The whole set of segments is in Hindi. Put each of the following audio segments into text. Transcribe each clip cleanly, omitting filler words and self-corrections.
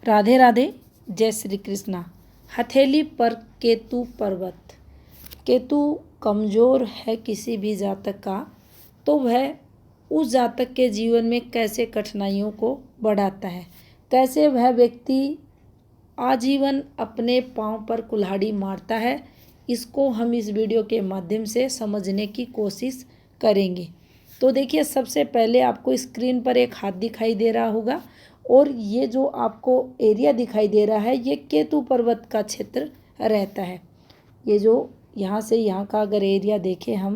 राधे राधे, जय श्री कृष्णा। हथेली पर केतु पर्वत। केतु कमज़ोर है किसी भी जातक का तो वह उस जातक के जीवन में कैसे कठिनाइयों को बढ़ाता है, कैसे वह व्यक्ति आजीवन अपने पांव पर कुल्हाड़ी मारता है, इसको हम इस वीडियो के माध्यम से समझने की कोशिश करेंगे। तो देखिए, सबसे पहले आपको स्क्रीन पर एक हाथ दिखाई दे रहा होगा और ये जो आपको एरिया दिखाई दे रहा है ये केतु पर्वत का क्षेत्र रहता है। ये जो यहाँ से यहाँ का अगर एरिया देखें हम,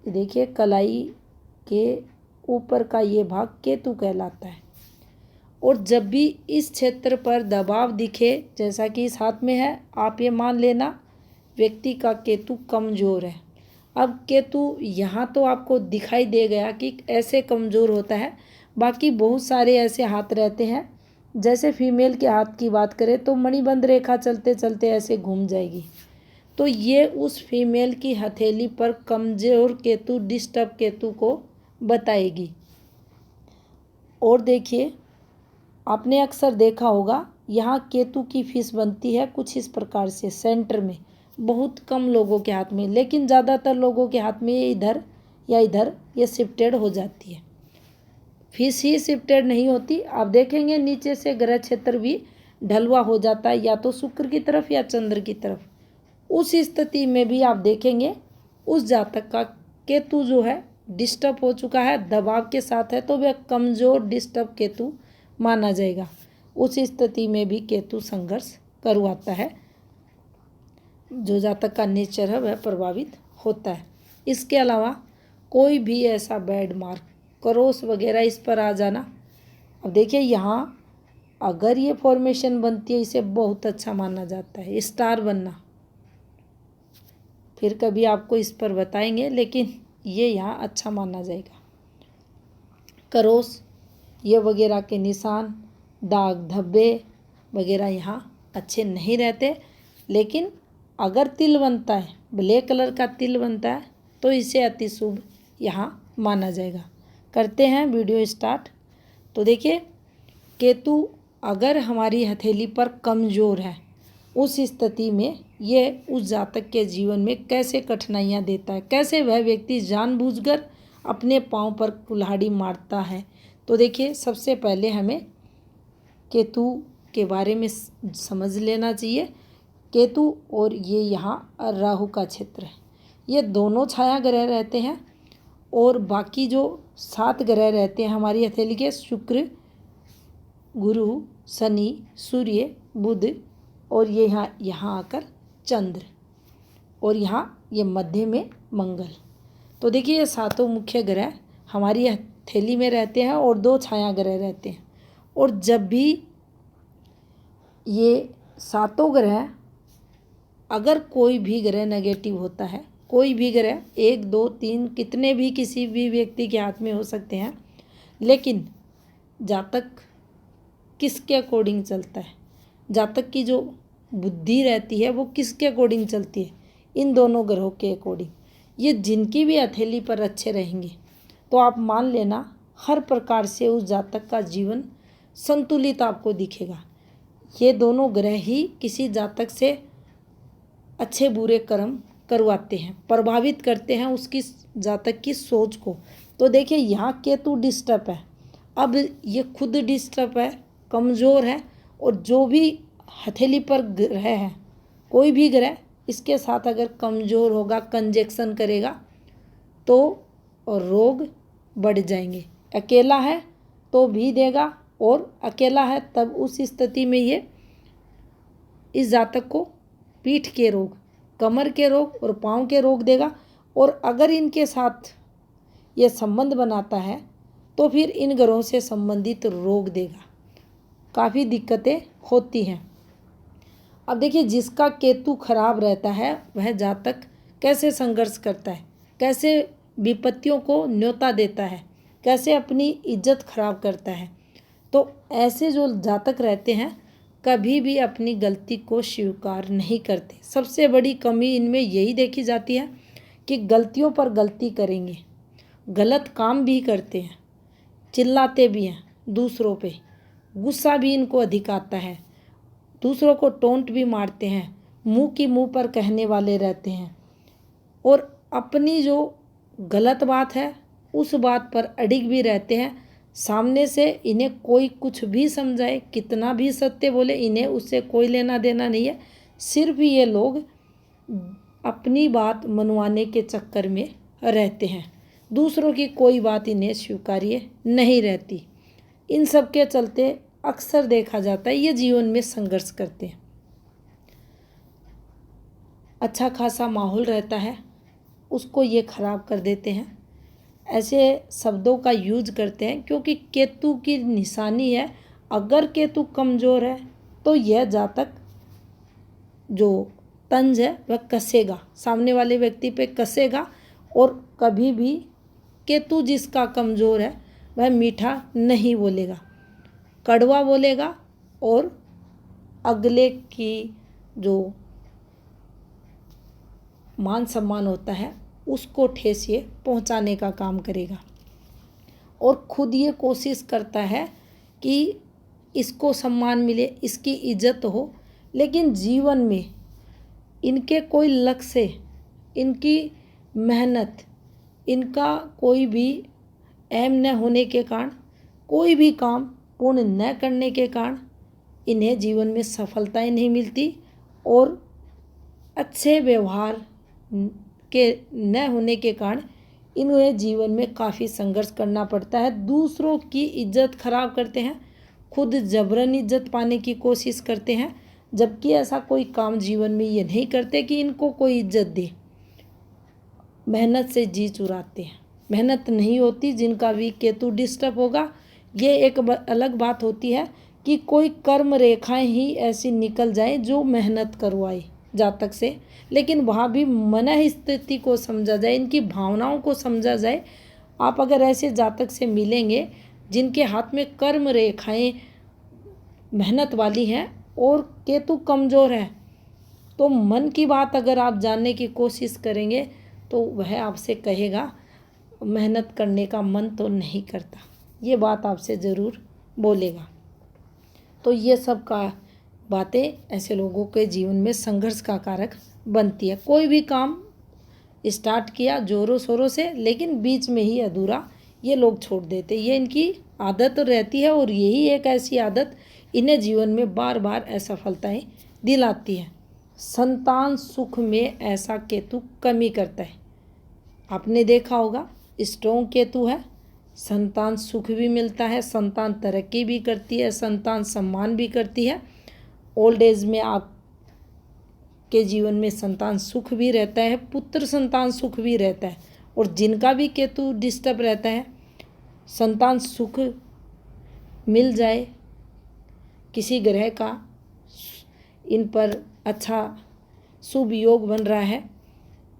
देखिए कलाई के ऊपर का ये भाग केतु कहलाता है। और जब भी इस क्षेत्र पर दबाव दिखे, जैसा कि इस हाथ में है, आप ये मान लेना व्यक्ति का केतु कमज़ोर है। अब केतु यहाँ तो आपको दिखाई दे गया कि ऐसे कमज़ोर होता है, बाकी बहुत सारे ऐसे हाथ रहते हैं। जैसे फीमेल के हाथ की बात करें तो मणिबंध रेखा चलते चलते ऐसे घूम जाएगी, तो ये उस फीमेल की हथेली पर कमज़ोर केतु, डिस्टर्ब केतु को बताएगी। और देखिए, आपने अक्सर देखा होगा यहाँ केतु की फीस बनती है कुछ इस प्रकार से सेंटर में, बहुत कम लोगों के हाथ में, लेकिन ज़्यादातर लोगों के हाथ में ये इधर या इधर ये शिफ्टेड हो जाती है। फीस ही शिफ्टेड नहीं होती, आप देखेंगे नीचे से ग्रह क्षेत्र भी ढलवा हो जाता है, या तो शुक्र की तरफ या चंद्र की तरफ। उस स्थिति में भी आप देखेंगे उस जातक का केतु जो है डिस्टर्ब हो चुका है, दबाव के साथ है, तो वह कमज़ोर डिस्टर्ब केतु माना जाएगा। उस स्थिति में भी केतु संघर्ष करवाता है, जो जातक का नेचर है वह प्रभावित होता है। इसके अलावा कोई भी ऐसा बैड मार्क, क्रॉस वगैरह इस पर आ जाना, अब देखिए यहाँ अगर ये फॉर्मेशन बनती है इसे बहुत अच्छा माना जाता है, स्टार बनना। फिर कभी आपको इस पर बताएंगे, लेकिन ये यहाँ अच्छा माना जाएगा। क्रॉस ये वगैरह के निशान, दाग धब्बे वगैरह यहाँ अच्छे नहीं रहते, लेकिन अगर तिल बनता है, ब्लैक कलर का तिल बनता है, तो इसे अति शुभ यहाँ माना जाएगा। करते हैं वीडियो स्टार्ट। तो देखिए, केतु अगर हमारी हथेली पर कमज़ोर है, उस स्थिति में ये उस जातक के जीवन में कैसे कठिनाइयाँ देता है, कैसे वह व्यक्ति जानबूझकर अपने पाँव पर कुल्हाड़ी मारता है। तो देखिए, सबसे पहले हमें केतु के बारे में समझ लेना चाहिए। केतु और ये यहाँ राहु का क्षेत्र है, ये दोनों छाया ग्रह रहते हैं। और बाकी जो 7 ग्रह रहते हैं हमारी हथेली के, शुक्र, गुरु, शनि, सूर्य, बुध, और ये यहाँ आकर चंद्र, और यहाँ ये मध्य में मंगल। तो देखिए, ये 7 मुख्य ग्रह हमारी हथेली में रहते हैं और 2 छाया ग्रह रहते हैं। और जब भी ये 7 ग्रह, अगर कोई भी ग्रह नेगेटिव होता है, कोई भी ग्रह 1 2 3 कितने भी किसी भी व्यक्ति के हाथ में हो सकते हैं, लेकिन जातक किसके अकॉर्डिंग चलता है, जातक की जो बुद्धि रहती है वो किसके अकॉर्डिंग चलती है, इन दोनों ग्रहों के अकॉर्डिंग। ये जिनकी भी हथेली पर अच्छे रहेंगे तो आप मान लेना हर प्रकार से उस जातक का जीवन संतुलित आपको दिखेगा। ये दोनों ग्रह ही किसी जातक से अच्छे बुरे कर्म करवाते हैं, प्रभावित करते हैं उसकी जातक की सोच को। तो देखिए, यहाँ केतु डिस्टर्ब है, अब ये खुद डिस्टर्ब है, कमज़ोर है, और जो भी हथेली पर ग्रह है, कोई भी ग्रह इसके साथ अगर कमज़ोर होगा, कंजक्शन करेगा, तो रोग बढ़ जाएंगे। अकेला है तो भी देगा, और अकेला है तब उस स्थिति में ये इस जातक को पीठ के रोग, कमर के रोग और पाँव के रोग देगा। और अगर इनके साथ ये संबंध बनाता है तो फिर इन ग्रहों से संबंधित रोग देगा, काफ़ी दिक्कतें होती हैं। अब देखिए, जिसका केतु खराब रहता है वह जातक कैसे संघर्ष करता है, कैसे विपत्तियों को न्योता देता है, कैसे अपनी इज्जत खराब करता है। तो ऐसे जो जातक रहते हैं कभी भी अपनी गलती को स्वीकार नहीं करते। सबसे बड़ी कमी इनमें यही देखी जाती है कि गलतियों पर गलती करेंगे, गलत काम भी करते हैं, चिल्लाते भी हैं दूसरों पे, गुस्सा भी इनको अधिक आता है, दूसरों को टोंट भी मारते हैं, मुंह की मुंह पर कहने वाले रहते हैं और अपनी जो गलत बात है उस बात पर अडिग भी रहते हैं। सामने से इन्हें कोई कुछ भी समझाए, कितना भी सत्य बोले, इन्हें उससे कोई लेना देना नहीं है। सिर्फ ये लोग अपनी बात मनवाने के चक्कर में रहते हैं, दूसरों की कोई बात इन्हें स्वीकार्य नहीं रहती। इन सब के चलते अक्सर देखा जाता है ये जीवन में संघर्ष करते हैं। अच्छा खासा माहौल रहता है उसको ये खराब कर देते हैं, ऐसे शब्दों का यूज करते हैं क्योंकि केतु की निशानी है। अगर केतु कमज़ोर है तो यह जातक जो तंज है वह कसेगा, सामने वाले व्यक्ति पे कसेगा और कभी भी केतु जिसका कमज़ोर है वह मीठा नहीं बोलेगा, कड़वा बोलेगा और अगले की जो मान सम्मान होता है उसको ठेस ये पहुंचाने का काम करेगा और खुद ये कोशिश करता है कि इसको सम्मान मिले, इसकी इज्जत हो, लेकिन जीवन में इनके कोई लक्ष्य, इनकी मेहनत, इनका कोई भी एम न होने के कारण, कोई भी काम पूर्ण न करने के कारण इन्हें जीवन में सफलताएं नहीं मिलती और अच्छे व्यवहार के न होने के कारण इन्हें जीवन में काफ़ी संघर्ष करना पड़ता है। दूसरों की इज्जत खराब करते हैं, खुद जबरन इज्जत पाने की कोशिश करते हैं, जबकि ऐसा कोई काम जीवन में ये नहीं करते कि इनको कोई इज्जत दे। मेहनत से जी चुराते हैं, मेहनत नहीं होती। जिनका भी केतु डिस्टर्ब होगा, ये एक अलग बात होती है कि कोई कर्म रेखाएं ही ऐसी निकल जाए जो मेहनत करवाए जातक से, लेकिन वहाँ भी मन स्थिति को समझा जाए, इनकी भावनाओं को समझा जाए। आप अगर ऐसे जातक से मिलेंगे जिनके हाथ में कर्म रेखाएं मेहनत वाली हैं और केतु कमज़ोर है, तो मन की बात अगर आप जानने की कोशिश करेंगे तो वह आपसे कहेगा मेहनत करने का मन तो नहीं करता, ये बात आपसे ज़रूर बोलेगा। तो ये सब का बातें ऐसे लोगों के जीवन में संघर्ष का कारक बनती है। कोई भी काम स्टार्ट किया जोरों शोरों से, लेकिन बीच में ही अधूरा ये लोग छोड़ देते, ये इनकी आदत रहती है और यही एक ऐसी आदत इन्हें जीवन में बार बार असफलताएं दिलाती है। संतान सुख में ऐसा केतु कमी करता है, आपने देखा होगा स्ट्रॉन्ग केतु है, संतान सुख भी मिलता है, संतान तरक्की भी करती है, संतान सम्मान भी करती है। ओल्ड एज में आप के जीवन में संतान सुख भी रहता है, पुत्र संतान सुख भी रहता है। और जिनका भी केतु डिस्टर्ब रहता है, संतान सुख मिल जाए किसी ग्रह का, इन पर अच्छा शुभ योग बन रहा है,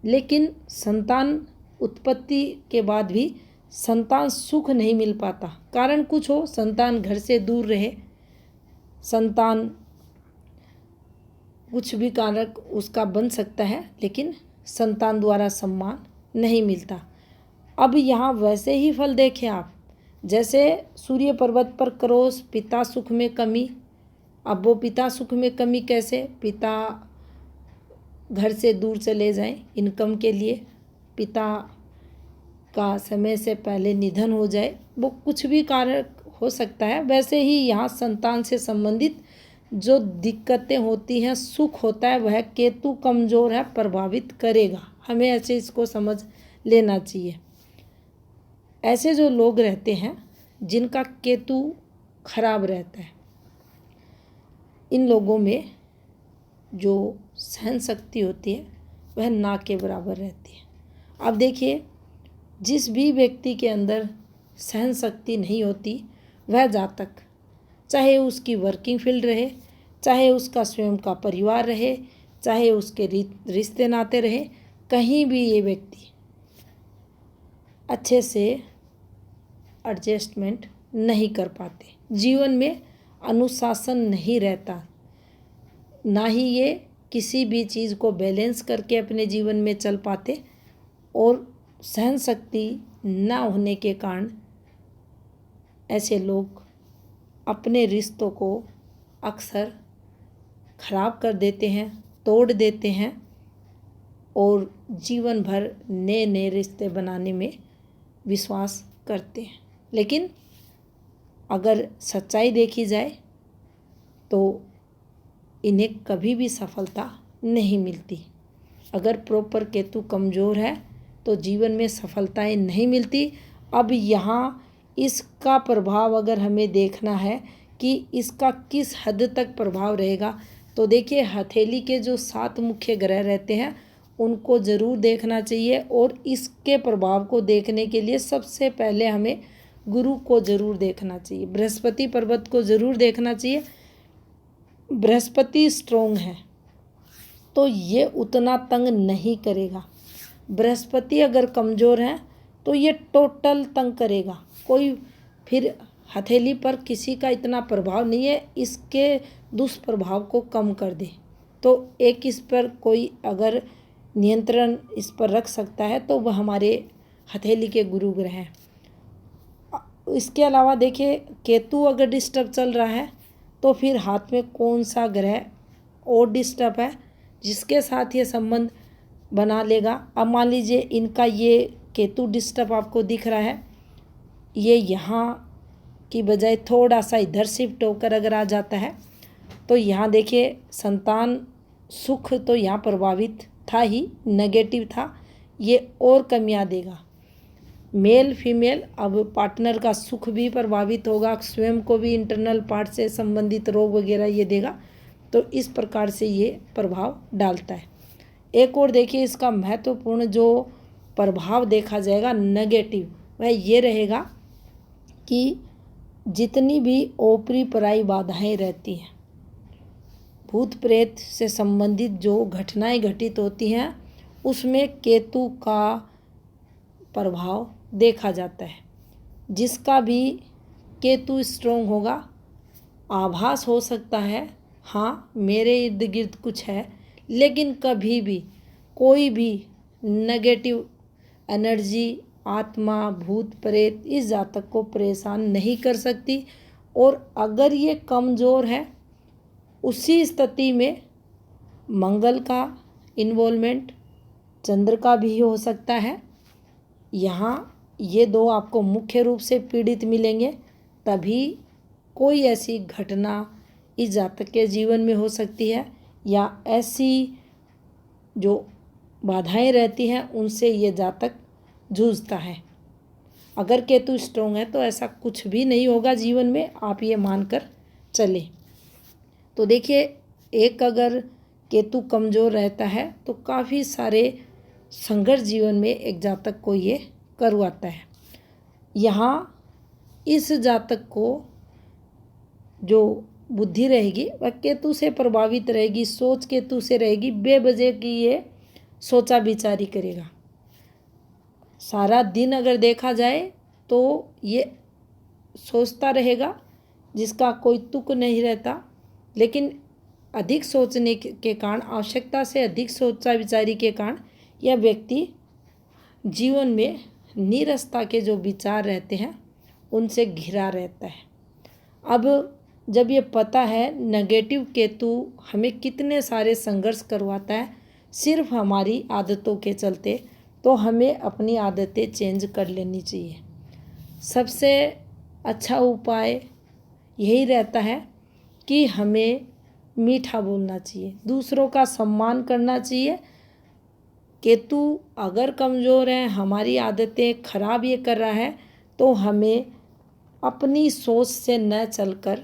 लेकिन संतान उत्पत्ति के बाद भी संतान सुख नहीं मिल पाता। कारण कुछ हो, संतान घर से दूर रहे, संतान कुछ भी कारक उसका बन सकता है, लेकिन संतान द्वारा सम्मान नहीं मिलता। अब यहाँ वैसे ही फल देखें आप, जैसे सूर्य पर्वत पर क्रोश, पिता सुख में कमी। अब वो पिता सुख में कमी कैसे? पिता घर से दूर चले जाएं इनकम के लिए, पिता का समय से पहले निधन हो जाए, वो कुछ भी कारक हो सकता है। वैसे ही यहाँ संतान से संबंधित जो दिक्कतें होती हैं, सुख होता है, वह केतु कमज़ोर है, प्रभावित करेगा। हमें ऐसे इसको समझ लेना चाहिए। ऐसे जो लोग रहते हैं जिनका केतु खराब रहता है, इन लोगों में जो सहन शक्ति होती है वह ना के बराबर रहती है। अब देखिए, जिस भी व्यक्ति के अंदर सहन शक्ति नहीं होती, वह जातक, चाहे उसकी वर्किंग फील्ड रहे, चाहे उसका स्वयं का परिवार रहे, चाहे उसके रिश्ते नाते रहे, कहीं भी ये व्यक्ति अच्छे से एडजस्टमेंट नहीं कर पाते, जीवन में अनुशासन नहीं रहता, ना ही ये किसी भी चीज़ को बैलेंस करके अपने जीवन में चल पाते। और सहन शक्ति ना होने के कारण ऐसे लोग अपने रिश्तों को अक्सर खराब कर देते हैं, तोड़ देते हैं और जीवन भर नए नए रिश्ते बनाने में विश्वास करते हैं। लेकिन अगर सच्चाई देखी जाए तो इन्हें कभी भी सफलता नहीं मिलती। अगर प्रॉपर केतु कमज़ोर है तो जीवन में सफलताएं नहीं मिलती। अब यहाँ इसका प्रभाव अगर हमें देखना है कि इसका किस हद तक प्रभाव रहेगा, तो देखिए हथेली के जो 7 मुख्य ग्रह रहते हैं उनको ज़रूर देखना चाहिए। और इसके प्रभाव को देखने के लिए सबसे पहले हमें गुरु को ज़रूर देखना चाहिए, बृहस्पति पर्वत को ज़रूर देखना चाहिए। बृहस्पति स्ट्रोंग है तो ये उतना तंग नहीं करेगा। बृहस्पति अगर कमज़ोर है तो ये टोटल तंग करेगा। कोई फिर हथेली पर किसी का इतना प्रभाव नहीं है, इसके दुष्प्रभाव को कम कर दे। तो एक इस पर कोई अगर नियंत्रण इस पर रख सकता है तो वह हमारे हथेली के गुरु ग्रह हैं। इसके अलावा देखिए केतु अगर डिस्टर्ब चल रहा है तो फिर हाथ में कौन सा ग्रह और डिस्टर्ब है जिसके साथ ये संबंध बना लेगा। अब मान लीजिए इनका ये केतु डिस्टर्ब आपको दिख रहा है, ये यहाँ की बजाय थोड़ा सा इधर शिफ्ट होकर अगर आ जाता है तो यहाँ देखिए संतान सुख तो यहाँ प्रभावित था ही, नेगेटिव था, ये और कमियाँ देगा। मेल फीमेल अब पार्टनर का सुख भी प्रभावित होगा, स्वयं को भी इंटरनल पार्ट से संबंधित रोग वगैरह ये देगा। तो इस प्रकार से ये प्रभाव डालता है। एक और देखिए इसका महत्वपूर्ण जो प्रभाव देखा जाएगा नेगेटिव, वह ये रहेगा कि जितनी भी ओपरी पराई बाधाएं रहती हैं, भूत प्रेत से संबंधित जो घटनाएं घटित होती हैं उसमें केतु का प्रभाव देखा जाता है। जिसका भी केतु स्ट्रोंग होगा, आभास हो सकता है हाँ मेरे इर्द गिर्द कुछ है, लेकिन कभी भी कोई भी नेगेटिव एनर्जी आत्मा भूत प्रेत इस जातक को परेशान नहीं कर सकती। और अगर ये कमज़ोर है उसी स्थिति में मंगल का इन्वॉल्वमेंट, चंद्र का भी हो सकता है। यहाँ ये दो आपको मुख्य रूप से पीड़ित मिलेंगे, तभी कोई ऐसी घटना इस जातक के जीवन में हो सकती है या ऐसी जो बाधाएं रहती हैं उनसे ये जातक जूझता है। अगर केतु स्ट्रोंग है तो ऐसा कुछ भी नहीं होगा जीवन में, आप ये मानकर चलें। तो देखिए एक अगर केतु कमज़ोर रहता है तो काफ़ी सारे संघर्ष जीवन में एक जातक को ये करवाता है। यहाँ इस जातक को जो बुद्धि रहेगी वह केतु से प्रभावित रहेगी, सोच केतु से रहेगी, बेवजह की ये सोचा विचारी करेगा। सारा दिन अगर देखा जाए तो ये सोचता रहेगा जिसका कोई तुक नहीं रहता। लेकिन अधिक सोचने के कारण, आवश्यकता से अधिक सोचा विचारी के कारण यह व्यक्ति जीवन में नीरसता के जो विचार रहते हैं उनसे घिरा रहता है। अब जब ये पता है नेगेटिव केतु हमें कितने सारे संघर्ष करवाता है सिर्फ हमारी आदतों के चलते, तो हमें अपनी आदतें चेंज कर लेनी चाहिए। सबसे अच्छा उपाय यही रहता है कि हमें मीठा बोलना चाहिए, दूसरों का सम्मान करना चाहिए। केतु अगर कमज़ोर है, हमारी आदतें खराब ये कर रहा है, तो हमें अपनी सोच से न चलकर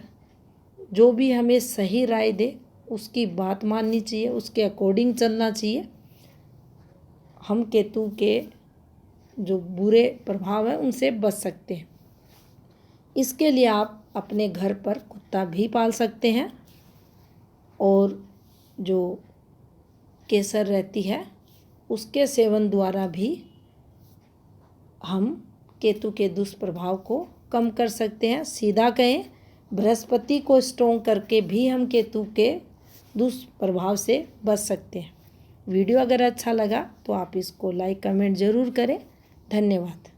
जो भी हमें सही राय दे उसकी बात माननी चाहिए, उसके अकॉर्डिंग चलना चाहिए। हम केतु के जो बुरे प्रभाव हैं उनसे बच सकते हैं। इसके लिए आप अपने घर पर कुत्ता भी पाल सकते हैं और जो केसर रहती है उसके सेवन द्वारा भी हम केतु के दुष्प्रभाव को कम कर सकते हैं। सीधा कहें बृहस्पति को स्ट्रोंग करके भी हम केतु के दुष्प्रभाव से बच सकते हैं। वीडियो अगर अच्छा लगा तो आप इसको लाइक कमेंट ज़रूर करें। धन्यवाद।